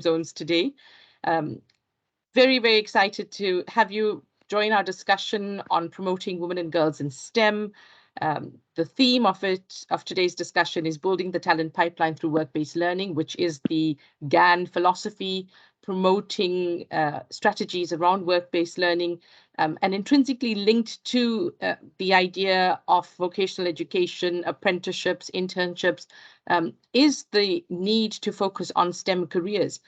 zones today. Very, very excited to have you join our discussion on promoting women and girls in STEM. The theme of today's discussion is building the talent pipeline through work-based learning, which is the GAN philosophy, promoting strategies around work-based learning, and intrinsically linked to the idea of vocational education, apprenticeships, internships, is the need to focus on STEM careers.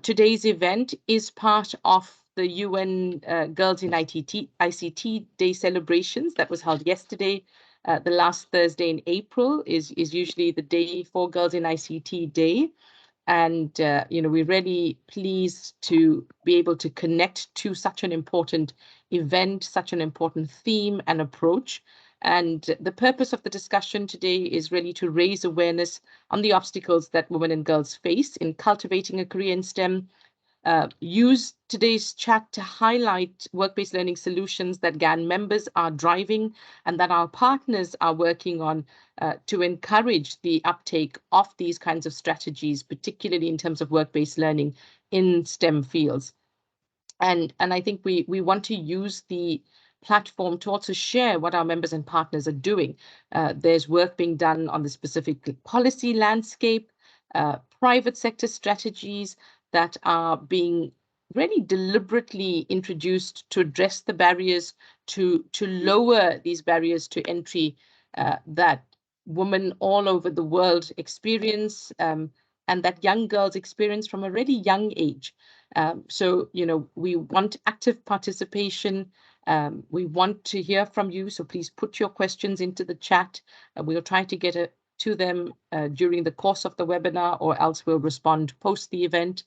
Today's event is part of the UN Girls in ICT Day celebrations that was held yesterday. The last Thursday in April is usually the day for Girls in ICT Day. And, we're really pleased to be able to connect to such an important event, such an important theme and approach. And the purpose of the discussion today is really to raise awareness on the obstacles that women and girls face in cultivating a career in STEM. Use today's chat to highlight work-based learning solutions that GAN members are driving and that our partners are working on to encourage the uptake of these kinds of strategies, particularly in terms of work-based learning in STEM fields. And I think we want to use the platform to also share what our members and partners are doing. There's work being done on the specific policy landscape, private sector strategies that are being really deliberately introduced to address the barriers, to lower these barriers to entry that women all over the world experience, and that young girls experience from a really young age. So, we want active participation. We want to hear from you. So please put your questions into the chat. We'll try to get to them during the course of the webinar, or else we'll respond post the event.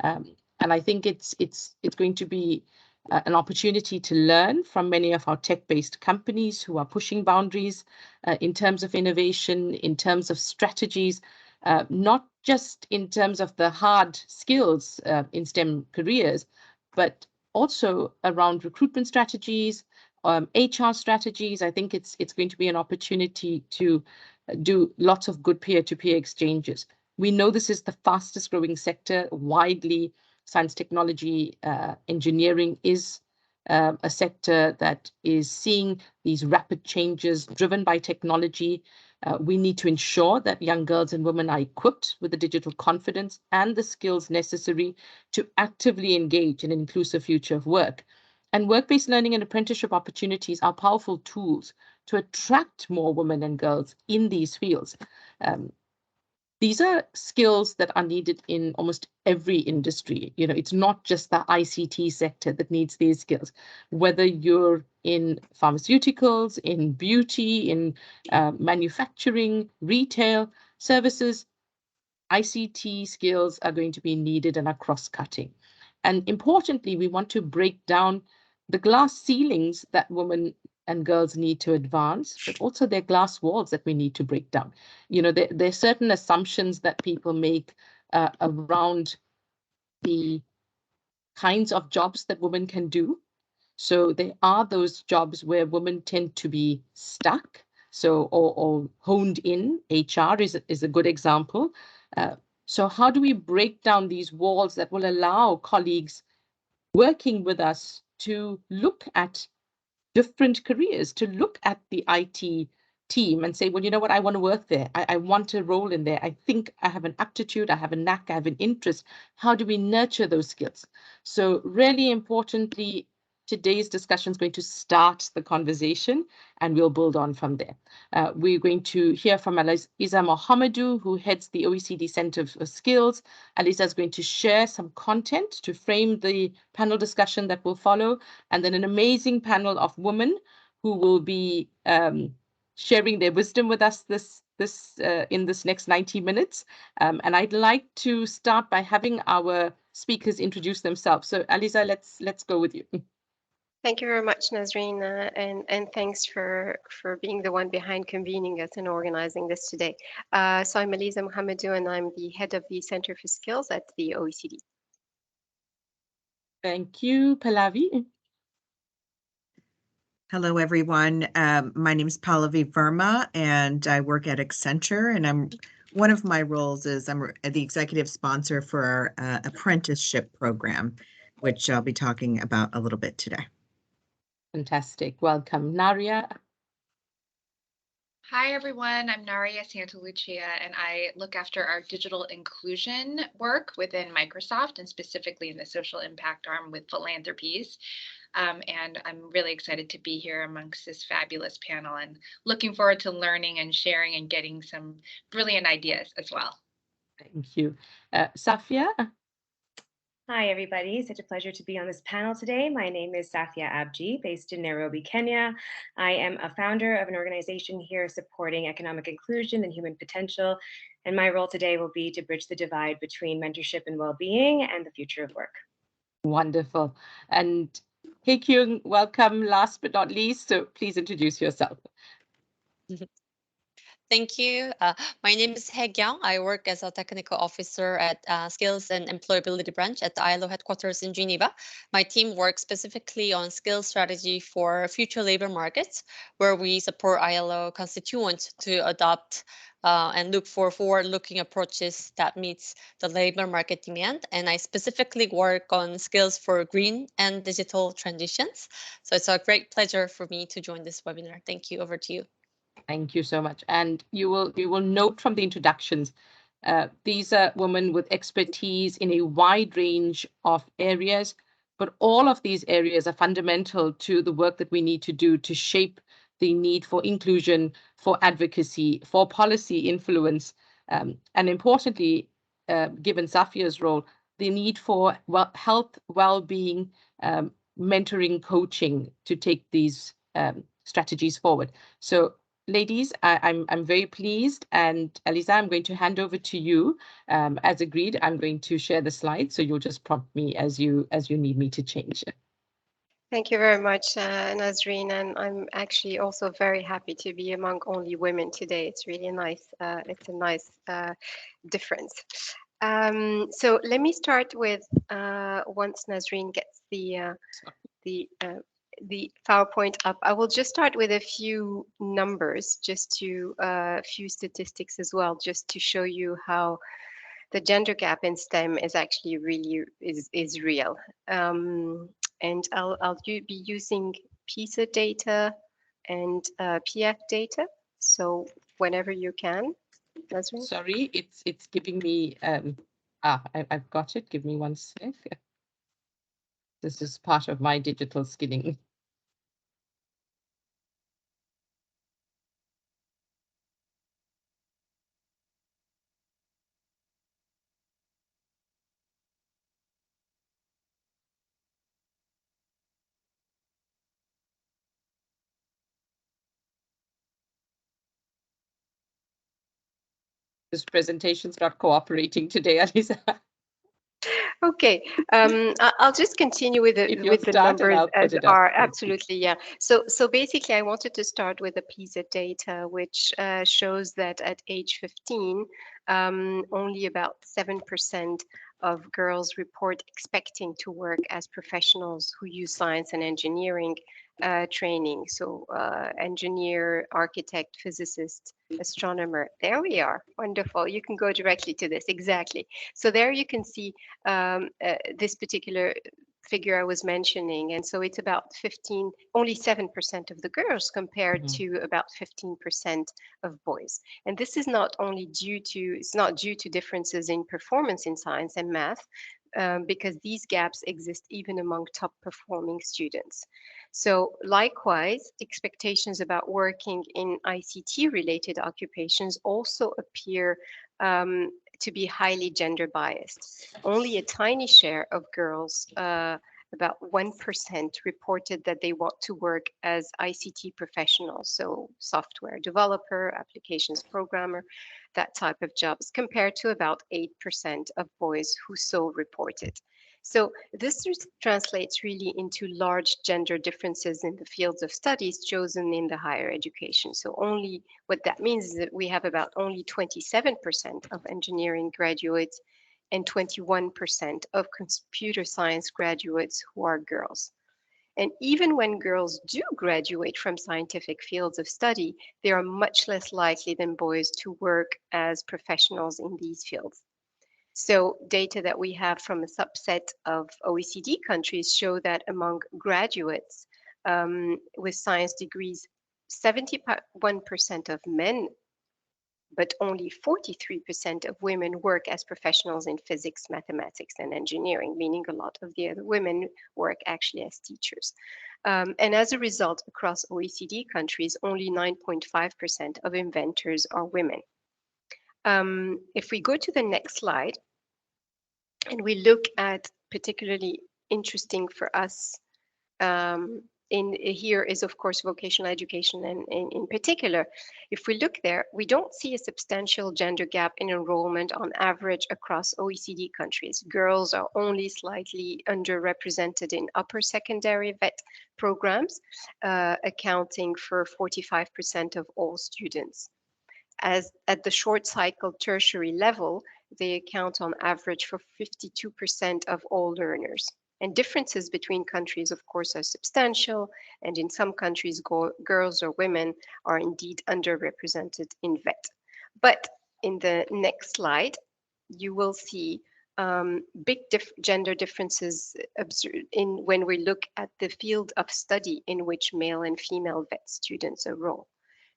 And I think it's going to be an opportunity to learn from many of our tech-based companies who are pushing boundaries in terms of innovation, in terms of strategies, not just in terms of the hard skills in STEM careers, but also around recruitment strategies, HR strategies. I think it's going to be an opportunity to do lots of good peer-to-peer exchanges. We know this is the fastest growing sector widely. Science, technology, engineering is a sector that is seeing these rapid changes driven by technology. We need to ensure that young girls and women are equipped with the digital confidence and the skills necessary to actively engage in an inclusive future of work. And work-based learning and apprenticeship opportunities are powerful tools to attract more women and girls in these fields. These are skills that are needed in almost every industry. It's not just the ICT sector that needs these skills. Whether you're in pharmaceuticals, in beauty, in manufacturing, retail, services, ICT skills are going to be needed and are cross-cutting. And importantly, we want to break down the glass ceilings that women and girls need to advance, but also their glass walls that we need to break down. There are certain assumptions that people make around the kinds of jobs that women can do. So there are those jobs where women tend to be stuck, or honed in. HR is a good example. So how do we break down these walls that will allow colleagues working with us to look at different careers, to look at the IT team and say, well, you know what, I want to work there. I want a role in there. I think I have an aptitude, I have a knack, I have an interest. How do we nurture those skills? So really importantly, today's discussion is going to start the conversation and we'll build on from there. We're going to hear from Aliza Mohamedou, who heads the OECD Center for Skills. Aliza is going to share some content to frame the panel discussion that will follow, and then an amazing panel of women who will be sharing their wisdom with us in this next 90 minutes. And I'd like to start by having our speakers introduce themselves. So Aliza, let's go with you. Thank you very much, Nazreen, and thanks for being the one behind convening us and organizing this today. So I'm Aliza Mohamedou, and I'm the head of the Center for Skills at the OECD. Thank you, Pallavi. Hello, everyone. My name is Pallavi Verma, and I work at Accenture, and I'm one of my roles is I'm the executive sponsor for our apprenticeship program, which I'll be talking about a little bit today. Fantastic. Welcome, Naria. Hi, everyone. I'm Naria Lucia, and I look after our digital inclusion work within Microsoft, and specifically in the social impact arm with Philanthropies. And I'm really excited to be here amongst this fabulous panel and looking forward to learning and sharing and getting some brilliant ideas as well. Thank you. Safia? Hi, everybody. Such a pleasure to be on this panel today. My name is Safia Abji, based in Nairobi, Kenya. I am a founder of an organization here supporting economic inclusion and human potential. And my role today will be to bridge the divide between mentorship and well-being and the future of work. Wonderful. And hey, Kyeung, welcome last but not least. So please introduce yourself. Thank you. My name is Kyeung. I work as a technical officer at Skills and Employability branch at the ILO headquarters in Geneva. My team works specifically on skills strategy for future labor markets, where we support ILO constituents to adopt and look for forward-looking approaches that meets the labor market demand. And I specifically work on skills for green and digital transitions. So it's a great pleasure for me to join this webinar. Thank you. Over to you. Thank you so much. And you will note from the introductions, these are women with expertise in a wide range of areas, but all of these areas are fundamental to the work that we need to do to shape the need for inclusion, for advocacy, for policy influence, and importantly, given Safia's role, the need for health, well-being, mentoring, coaching to take these strategies forward. So ladies, I'm very pleased, and Eliza, I'm going to hand over to you. As agreed, I'm going to share the slides, so you'll just prompt me as you need me to change it. Thank you very much, Nazreen, and I'm actually also very happy to be among only women today. It's really nice. It's a nice difference. So let me start with once Nazreen gets the PowerPoint up, I will just start with a few numbers, just to a few statistics as well, just to show you how the gender gap in STEM is actually really is real. And I'll be using PISA data and PF data. So whenever you can, Nazreen. Sorry, it's giving me I've got it. Give me one sec. This is part of my digital skilling. This presentation's not cooperating today, Eliza. Okay, I'll just continue with the numbers as are. Absolutely, yeah. So basically, I wanted to start with the PISA data, which shows that at age 15, only about 7% of girls report expecting to work as professionals who use science and engineering training. So engineer, architect, physicist, astronomer. There we are. Wonderful. You can go directly to this. Exactly. So there you can see this particular figure I was mentioning. And so it's about only 7% of the girls compared to about 15% of boys. And this is not only due to differences in performance in science and math, because these gaps exist even among top performing students. So likewise, expectations about working in ICT related occupations also appear to be highly gender biased. Only a tiny share of girls, about 1%, reported that they want to work as ICT professionals, so software developer, applications programmer, that type of jobs, compared to about 8% of boys who so reported. So this translates really into large gender differences in the fields of studies chosen in the higher education. So only what that means is that we have about only 27% of engineering graduates and 21% of computer science graduates who are girls. And even when girls do graduate from scientific fields of study, they are much less likely than boys to work as professionals in these fields. So data that we have from a subset of OECD countries show that among graduates with science degrees, 71% of men, but only 43% of women work as professionals in physics, mathematics, and engineering, meaning a lot of the other women work actually as teachers. And as a result, across OECD countries, only 9.5% of inventors are women. If we go to the next slide, and we look at particularly interesting for us in here is, of course, vocational education, and in particular, if we look there, we don't see a substantial gender gap in enrollment on average across OECD countries. Girls are only slightly underrepresented in upper secondary vet programs, accounting for 45% of all students. As at the short cycle tertiary level, they account on average for 52% of all learners. And differences between countries, of course, are substantial. And in some countries, girls or women are indeed underrepresented in vet. But in the next slide, you will see big gender differences when we look at the field of study in which male and female vet students enroll.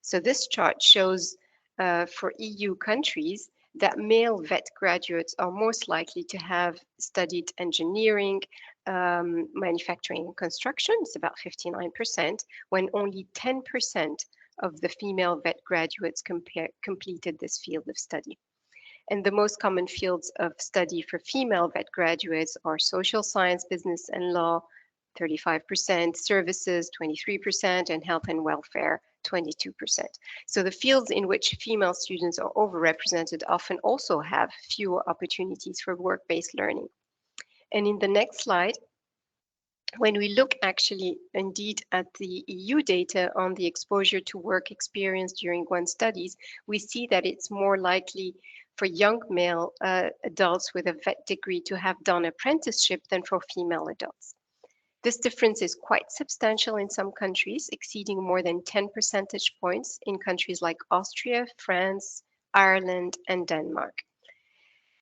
So this chart shows for EU countries that male vet graduates are most likely to have studied engineering, manufacturing and construction, it's about 59%, when only 10% of the female vet graduates completed this field of study. And the most common fields of study for female vet graduates are social science, business and law, 35%, services, 23%, and health and welfare, 22%. So the fields in which female students are overrepresented often also have fewer opportunities for work-based learning. And in the next slide, when we look actually indeed at the EU data on the exposure to work experience during one's studies, we see that it's more likely for young male adults with a vet degree to have done apprenticeship than for female adults. This difference is quite substantial in some countries, exceeding more than 10 percentage points in countries like Austria, France, Ireland, and Denmark.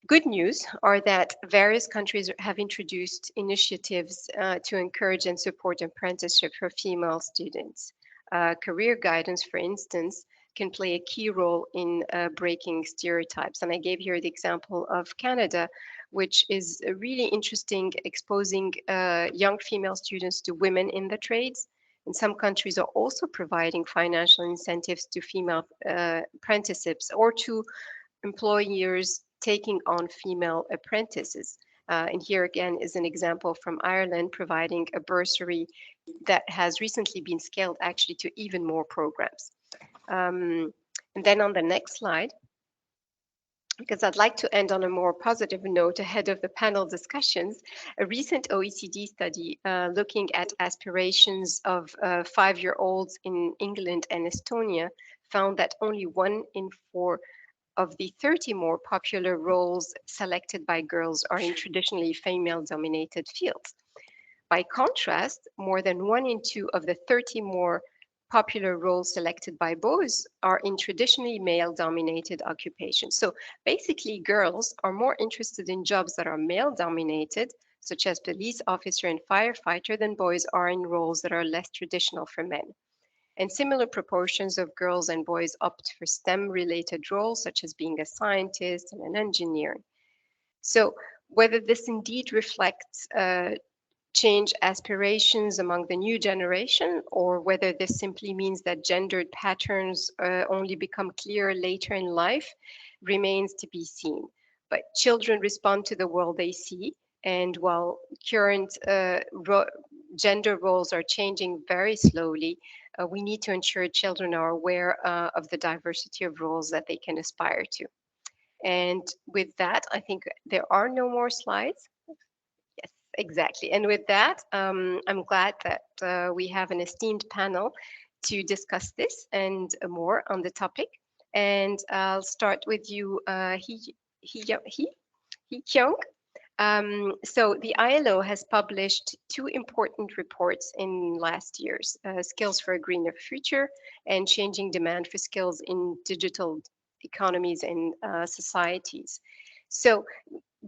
Good news are that various countries have introduced initiatives to encourage and support apprenticeship for female students. Career guidance, for instance, can play a key role in breaking stereotypes. And I gave here the example of Canada, which is really interesting, exposing young female students to women in the trades. And some countries are also providing financial incentives to female apprenticeships or to employers taking on female apprentices. And here again is an example from Ireland providing a bursary that has recently been scaled actually to even more programs. And then on the next slide, because I'd like to end on a more positive note ahead of the panel discussions, a recent OECD study looking at aspirations of 5-year-olds in England and Estonia found that only 1 in 4 of the 30 more popular roles selected by girls are in traditionally female-dominated fields. By contrast, more than 1 in 2 of the 30 more popular roles selected by boys are in traditionally male-dominated occupations. So basically, girls are more interested in jobs that are male-dominated, such as police officer and firefighter, than boys are in roles that are less traditional for men. And similar proportions of girls and boys opt for STEM-related roles, such as being a scientist and an engineer. So whether this indeed reflects change aspirations among the new generation, or whether this simply means that gendered patterns only become clearer later in life, remains to be seen. But children respond to the world they see, and while current gender roles are changing very slowly, we need to ensure children are aware of the diversity of roles that they can aspire to. And with that, I think there are no more slides. Yes, exactly. And with that, I'm glad that we have an esteemed panel to discuss this and more on the topic. And I'll start with you, Kyeung. So the ILO has published two important reports in last years, Skills for a Greener Future and Changing Demand for Skills in Digital Economies and Societies. So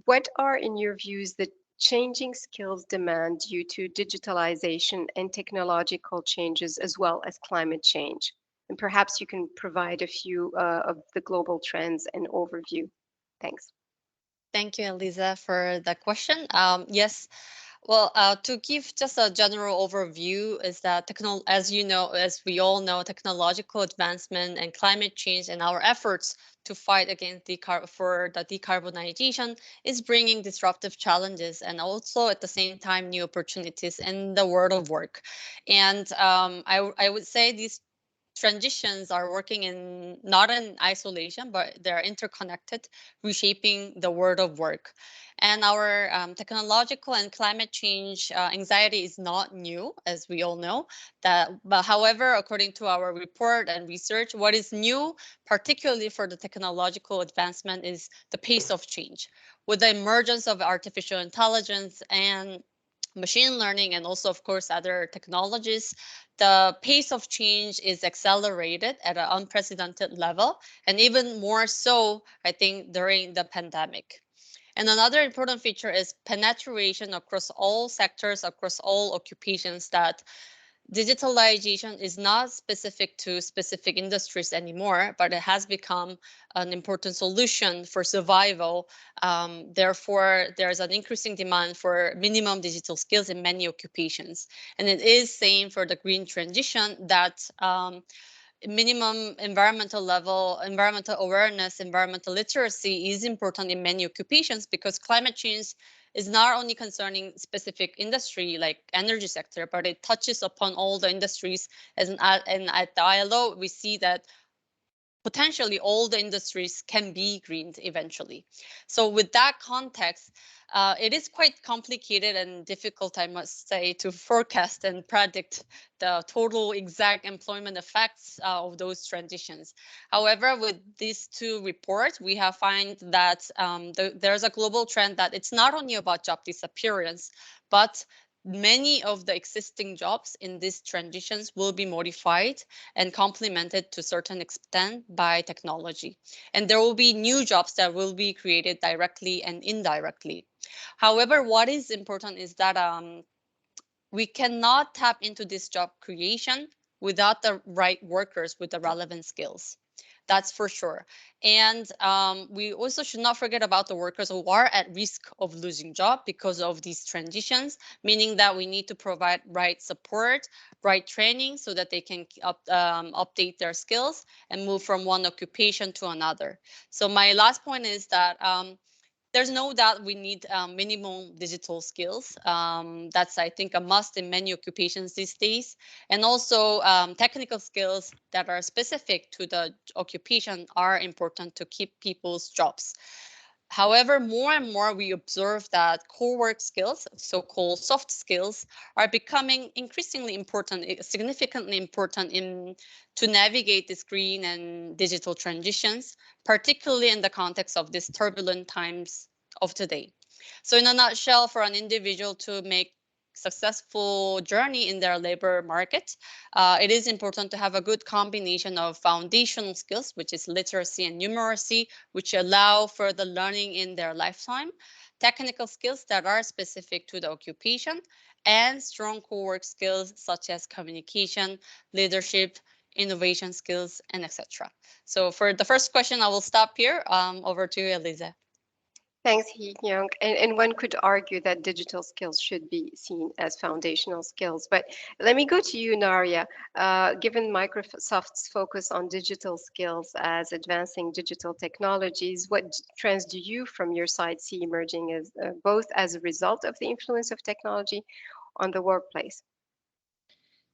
what are, in your views, the changing skills demand due to digitalization and technological changes as well as climate change? And perhaps you can provide a few of the global trends and overview. Thanks. Thank you, Eliza, for the question. Yes, well, to give just a general overview is that as you know, as we all know, technological advancement and climate change and our efforts to fight against for the decarbonization is bringing disruptive challenges and also at the same time new opportunities in the world of work. And I would say these transitions are working in not in isolation, but they're interconnected, reshaping the world of work. And our technological and climate change anxiety is not new, as we all know. But however, according to our report and research, what is new, particularly for the technological advancement, is the pace of change. With the emergence of artificial intelligence and machine learning and also, of course, other technologies, the pace of change is accelerated at an unprecedented level, and even more so, I think, during the pandemic. And another important feature is penetration across all sectors, across all occupations, that digitalization is not specific to specific industries anymore, but it has become an important solution for survival. Therefore, there's an increasing demand for minimum digital skills in many occupations. And it is same for the green transition that minimum environmental awareness, environmental literacy is important in many occupations because climate change is not only concerning specific industry like energy sector, but it touches upon all the industries. And at the ILO, we see that potentially all the industries can be greened eventually. So with that context, it is quite complicated and difficult, I must say, to forecast and predict the total exact employment effects of those transitions. However, with these two reports, we have found that there's a global trend that it's not only about job disappearance, but many of the existing jobs in these transitions will be modified and complemented to a certain extent by technology. And there will be new jobs that will be created directly and indirectly. However, what is important is that we cannot tap into this job creation without the right workers with the relevant skills. That's for sure. And we also should not forget about the workers who are at risk of losing job because of these transitions, meaning that we need to provide right support, right training so that they can update their skills and move from one occupation to another. So my last point is that there's no doubt we need minimum digital skills. That's, I think, a must in many occupations these days. And also technical skills that are specific to the occupation are important to keep people's jobs. However, more and more we observe that core work skills, so-called soft skills, are becoming increasingly important, significantly important to navigate these green and digital transitions, particularly in the context of these turbulent times of today. So in a nutshell, for an individual to make successful journey in their labor market, it is important to have a good combination of foundational skills, which is literacy and numeracy, which allow further learning in their lifetime, technical skills that are specific to the occupation, and strong core work skills such as communication, leadership, innovation skills, and etc. So for the first question, I will stop here. Over to you, Eliza. Thanks, Kyeung. And one could argue that digital skills should be seen as foundational skills. But let me go to you, Naria. Given Microsoft's focus on digital skills as advancing digital technologies, what trends do you, from your side, see emerging as both as a result of the influence of technology on the workplace?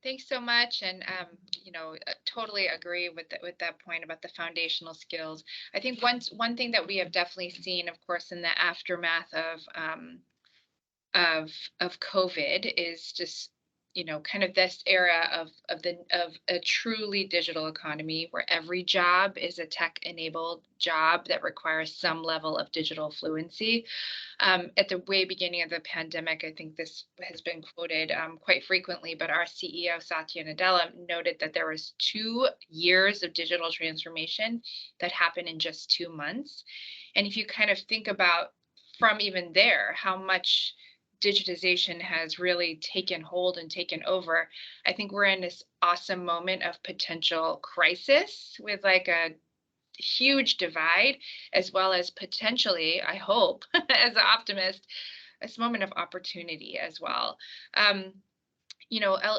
Thanks so much, and totally agree with that point about the foundational skills. I think one thing that we have definitely seen, of course, in the aftermath of COVID, is just kind of this era of a truly digital economy where every job is a tech-enabled job that requires some level of digital fluency. At the way beginning of the pandemic, I think this has been quoted quite frequently, but our CEO, Satya Nadella, noted that there was 2 years of digital transformation that happened in just 2 months. And if you kind of think about from even there, how much digitization has really taken hold and taken over, I think we're in this awesome moment of potential crisis with like a huge divide, as well as potentially, I hope, as an optimist, this moment of opportunity as well.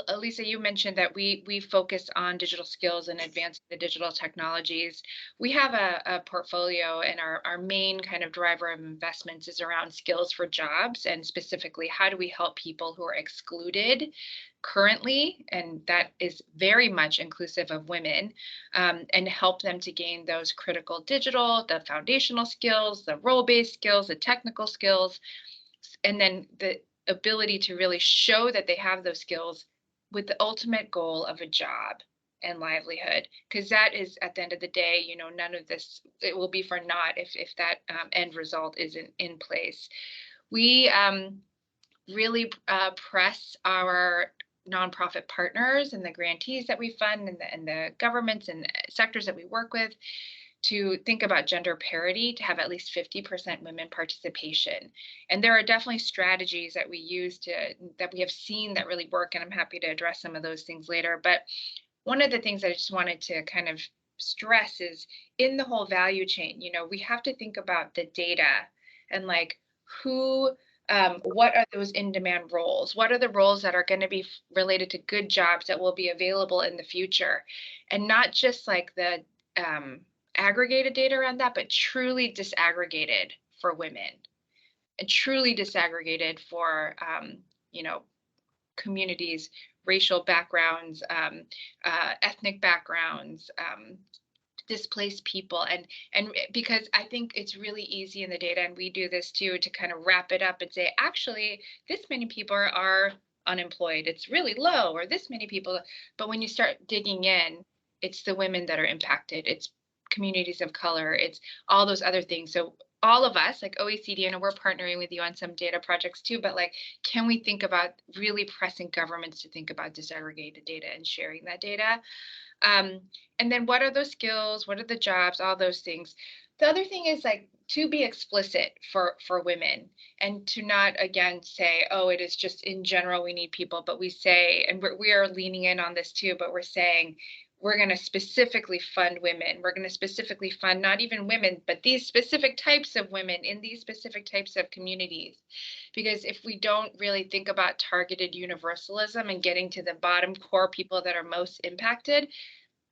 Elisa, you mentioned that we focus on digital skills and advancing the digital technologies. We have a portfolio, and our main kind of driver of investments is around skills for jobs, and specifically, how do we help people who are excluded currently, and that is very much inclusive of women, and help them to gain those critical digital, the foundational skills, the role-based skills, the technical skills, and then the ability to really show that they have those skills with the ultimate goal of a job and livelihood, because that is, at the end of the day, none of this, it will be for naught if that end result isn't in place. We really press our nonprofit partners and the grantees that we fund, and the governments and sectors that we work with, to think about gender parity, to have at least 50% women participation. And there are definitely strategies that we use that we have seen that really work, and I'm happy to address some of those things later. But one of the things I just wanted to kind of stress is in the whole value chain, we have to think about the data and like what are those in-demand roles? What are the roles that are going to be related to good jobs that will be available in the future? And not just like the aggregated data around that, but truly disaggregated for women, and truly disaggregated for communities, racial backgrounds, ethnic backgrounds, displaced people, and because I think it's really easy in the data, and we do this too, to kind of wrap it up and say, actually, this many people are unemployed, it's really low, or this many people. But when you start digging in, it's the women that are impacted, it's communities of color, it's all those other things. So all of us, like OECD, and we're partnering with you on some data projects too, but like, can we think about really pressing governments to think about disaggregated data and sharing that data? And then what are those skills? What are the jobs? All those things. The other thing is like to be explicit for women, and to not, again, say, oh, it is just in general, we need people, but we say, and we are leaning in on this too, but we're saying, we're going to specifically fund women. We're going to specifically fund not even women, but these specific types of women in these specific types of communities. Because if we don't really think about targeted universalism and getting to the bottom core people that are most impacted,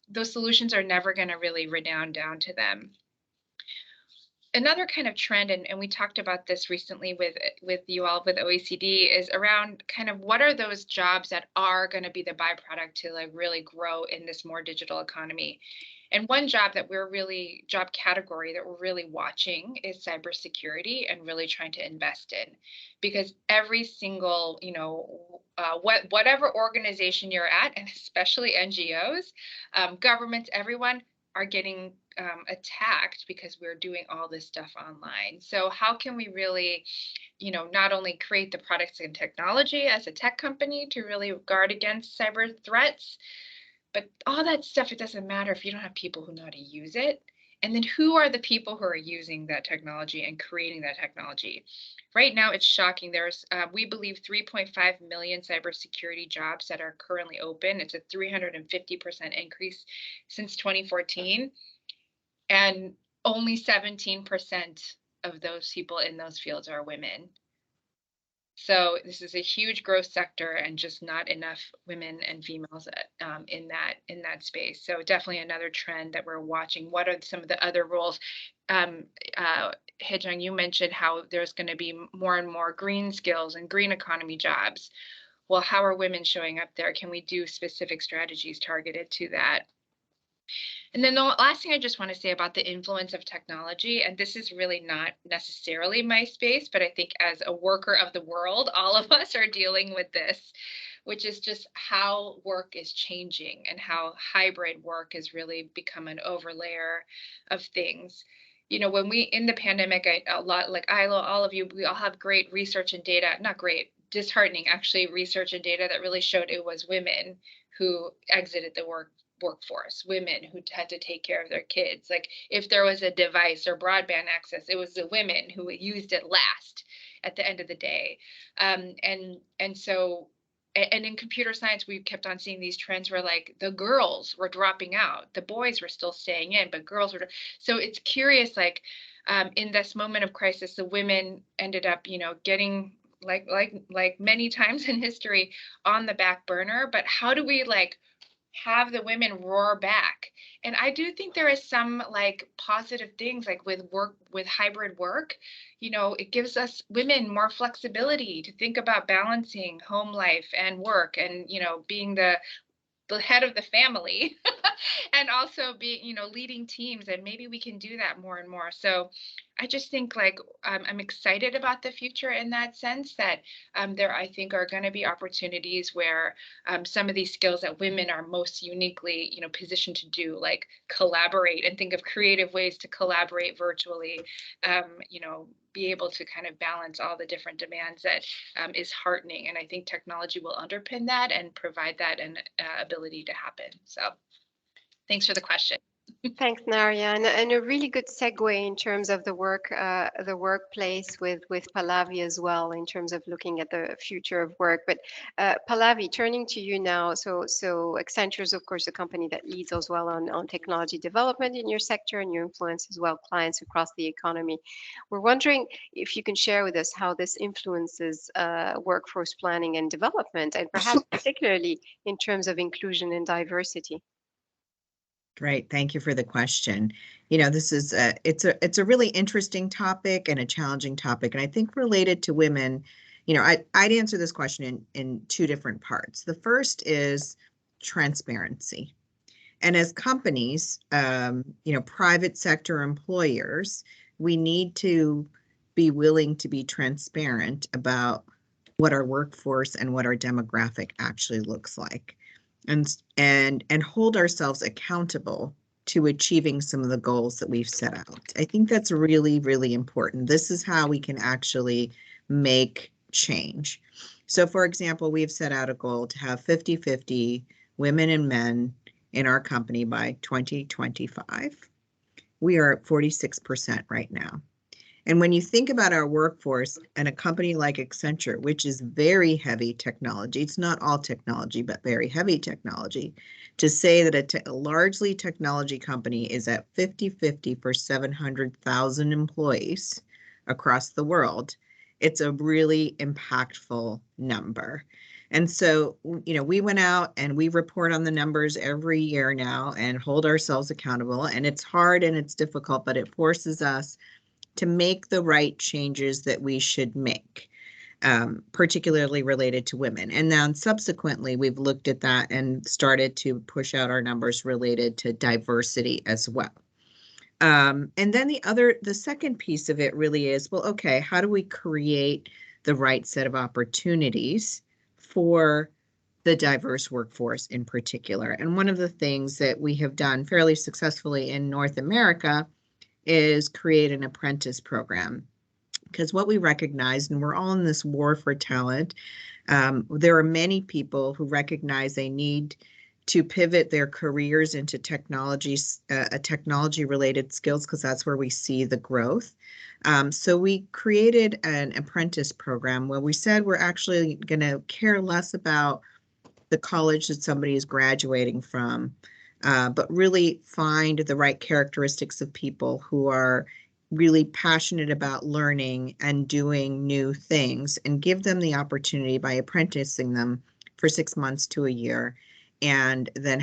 those solutions are never going to really redound down to them. Another kind of trend, and we talked about this recently with you all with OECD, is around kind of what are those jobs that are going to be the byproduct to like really grow in this more digital economy. And one job category that we're really watching is cybersecurity, and really trying to invest in, because every single, whatever organization you're at, and especially NGOs, governments, everyone are getting attacked because we're doing all this stuff online. So how can we really, not only create the products and technology as a tech company to really guard against cyber threats, but all that stuff, it doesn't matter if you don't have people who know how to use it. And then who are the people who are using that technology and creating that technology? Right now, it's shocking. There's, we believe, 3.5 million cybersecurity jobs that are currently open. It's a 350% increase since 2014. And only 17% of those people in those fields are women. So this is a huge growth sector, and just not enough women and females in that space. So definitely another trend that we're watching. What are some of the other roles? Hae-jung, you mentioned how there's going to be more and more green skills and green economy jobs. Well, how are women showing up there? Can we do specific strategies targeted to that? And then the last thing I just want to say about the influence of technology, and this is really not necessarily my space, but I think as a worker of the world, all of us are dealing with this. which is just how work is changing and how hybrid work has really become an overlayer of things. You know, when we, in the pandemic, a lot, like all of you, we all have great research and data, not great, disheartening actually, research and data that really showed it was women who exited the workforce, women who had to take care of their kids. Like if there was a device or broadband access, it was the women who used it last at the end of the day. And so, and in computer science, we kept on seeing these trends where like the girls were dropping out, the boys were still staying in, but girls were. So it's curious, like in this moment of crisis, the women ended up, you know, getting like many times in history on the back burner. But how do we like have the women roar back? And I do think there is some like positive things, like with work, with hybrid work, you know, it gives us women more flexibility to think about balancing home life and work, and, you know, being the head of the family and also being, you know, leading teams, and maybe we can do that more and more. So I just think like I'm excited about the future in that sense, that there I think are going to be opportunities where some of these skills that women are most uniquely, you know, positioned to do, like collaborate and think of creative ways to collaborate virtually, you know, be able to kind of balance all the different demands that is heartening. And I think technology will underpin that and provide that an ability to happen. So thanks for the question. Thanks, Naria, and a really good segue in terms of the workplace with Pallavi as well, in terms of looking at the future of work. But Pallavi, turning to you now. So Accenture is of course a company that leads as well on technology development in your sector, and you influence as well clients across the economy. We're wondering if you can share with us how this influences workforce planning and development, and perhaps particularly in terms of inclusion and diversity. Great, thank you for the question. You know, this is it's a really interesting topic and a challenging topic, and I think related to women. You know, I'd answer this question in two different parts. The first is transparency, and as companies, you know, private sector employers, we need to be willing to be transparent about what our workforce and what our demographic actually looks like, and hold ourselves accountable to achieving some of the goals that we've set out. I think that's really, really important. This is how we can actually make change. So for example, we've set out a goal to have 50-50 women and men in our company by 2025. We are at 46% right now. And when you think about our workforce and a company like Accenture, which is very heavy technology, it's not all technology, but very heavy technology, to say that a largely technology company is at 50-50 for 700,000 employees across the world, it's a really impactful number. And so, you know, we went out and we report on the numbers every year now and hold ourselves accountable. And it's hard and it's difficult, but it forces us to make the right changes that we should make, particularly related to women. And then subsequently, we've looked at that and started to push out our numbers related to diversity as well. And then the second piece of it really is, well, okay, how do we create the right set of opportunities for the diverse workforce in particular? And one of the things that we have done fairly successfully in North America is create an apprentice program. Because what we recognize, and we're all in this war for talent, there are many people who recognize they need to pivot their careers into technology-related skills, because that's where we see the growth. So we created an apprentice program where we said we're actually going to care less about the college that somebody is graduating from, but really find the right characteristics of people who are really passionate about learning and doing new things, and give them the opportunity by apprenticing them for 6 months to a year, and then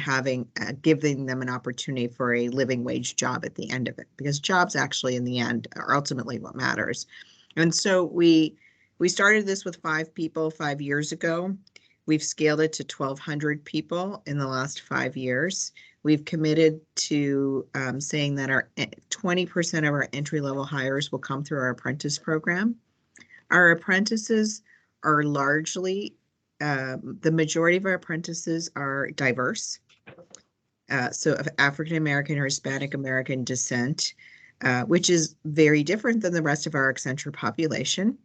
giving them an opportunity for a living wage job at the end of it, because jobs actually in the end are ultimately what matters. And so we started this with 5 people 5 years ago. We've scaled it to 1,200 people in the last 5 years. We've committed to saying that our 20% of our entry-level hires will come through our apprentice program. Our apprentices are largely the majority of our apprentices are diverse. So of African American or Hispanic American descent, which is very different than the rest of our Accenture population.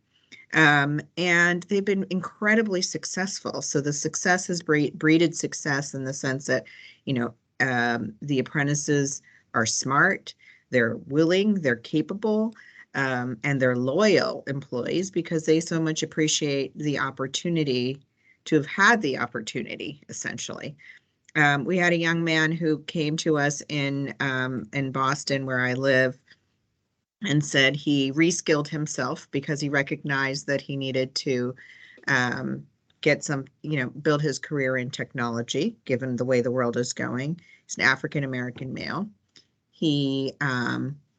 And they've been incredibly successful. So the success has breeded success in the sense that, you know, the apprentices are smart, they're willing, they're capable, and they're loyal employees because they so much appreciate the opportunity to have had the opportunity, essentially. We had a young man who came to us in Boston, where I live, and said he reskilled himself because he recognized that he needed to get some, you know, build his career in technology, given the way the world is going. He's an African-American male. He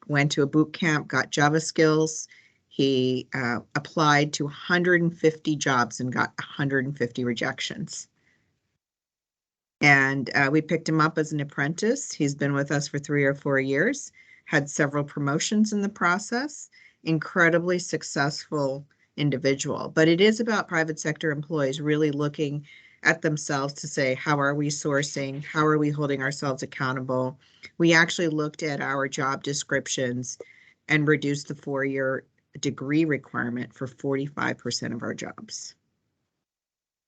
went to a boot camp, got Java skills. He applied to 150 jobs and got 150 rejections. And we picked him up as an apprentice. He's been with us for 3 or 4 years, had several promotions in the process, incredibly successful individual. But it is about private sector employees really looking at themselves to say, how are we sourcing? How are we holding ourselves accountable? We actually looked at our job descriptions and reduced the 4-year degree requirement for 45% of our jobs.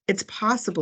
It's possible